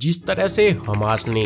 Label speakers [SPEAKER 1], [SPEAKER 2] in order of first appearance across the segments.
[SPEAKER 1] जिस तरह से हमास ने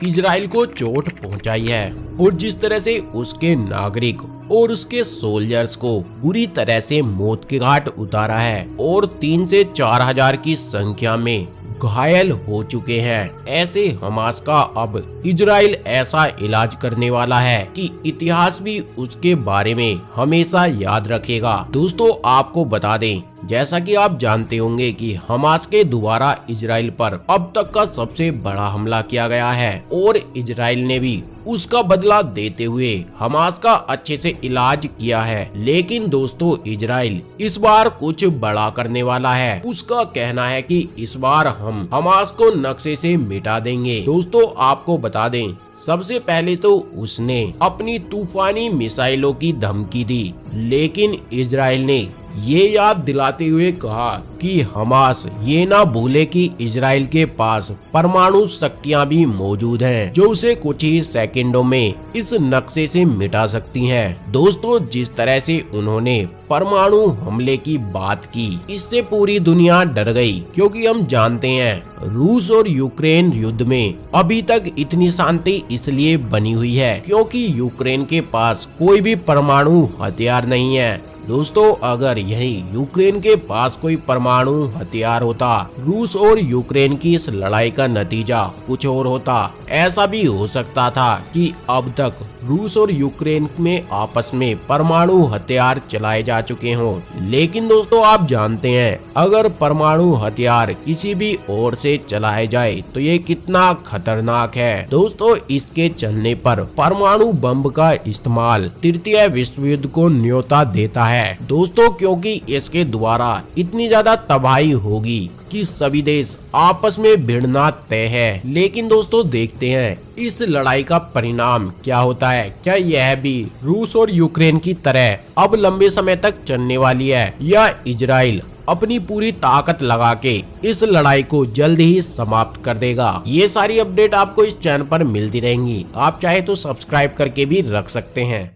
[SPEAKER 1] इजराइल को चोट पहुंचाई है और जिस तरह से उसके नागरिक और उसके सोल्जर्स को बुरी तरह से मौत के घाट उतारा है और 3 से 4 हजार की संख्या में घायल हो चुके हैं, ऐसे हमास का अब इजराइल ऐसा इलाज करने वाला है कि इतिहास भी उसके बारे में हमेशा याद रखेगा। दोस्तों आपको बता दें, जैसा कि आप जानते होंगे कि हमास के द्वारा इजराइल पर अब तक का सबसे बड़ा हमला किया गया है और इजराइल ने भी उसका बदला देते हुए हमास का अच्छे से इलाज किया है। लेकिन दोस्तों इजराइल इस बार कुछ बड़ा करने वाला है। उसका कहना है कि इस बार हम हमास को नक्शे से मिटा देंगे। दोस्तों आपको बता दें, सबसे पहले तो उसने अपनी तूफानी मिसाइलों की धमकी दी, लेकिन इजराइल ने ये याद दिलाते हुए कहा कि हमास ये ना भूले कि इजराइल के पास परमाणु शक्तियां भी मौजूद हैं, जो उसे कुछ ही सेकंडों में इस नक्शे से मिटा सकती हैं। दोस्तों जिस तरह से उन्होंने परमाणु हमले की बात की, इससे पूरी दुनिया डर गई, क्योंकि हम जानते हैं रूस और यूक्रेन युद्ध में अभी तक इतनी शांति इसलिए बनी हुई है क्योंकि यूक्रेन के पास कोई भी परमाणु हथियार नहीं है। दोस्तों अगर यही यूक्रेन के पास कोई परमाणु हथियार होता, रूस और यूक्रेन की इस लड़ाई का नतीजा कुछ और होता। ऐसा भी हो सकता था कि अब तक रूस और यूक्रेन में आपस में परमाणु हथियार चलाए जा चुके हों। लेकिन दोस्तों आप जानते हैं, अगर परमाणु हथियार किसी भी ओर से चलाए जाए तो ये कितना खतरनाक है। दोस्तों इसके चलने पर परमाणु बम का इस्तेमाल तृतीय विश्व युद्ध को न्योता देता है दोस्तों, क्योंकि इसके द्वारा इतनी ज्यादा तबाही होगी कि सभी देश आपस में भिड़ना तय है। लेकिन दोस्तों देखते हैं इस लड़ाई का परिणाम क्या होता है। क्या यह भी रूस और यूक्रेन की तरह अब लंबे समय तक चलने वाली है, या इजराइल अपनी पूरी ताकत लगा के इस लड़ाई को जल्द ही समाप्त कर देगा। ये सारी अपडेट आपको इस चैनल पर मिलती रहेंगी। आप चाहे तो सब्सक्राइब करके भी रख सकते हैं।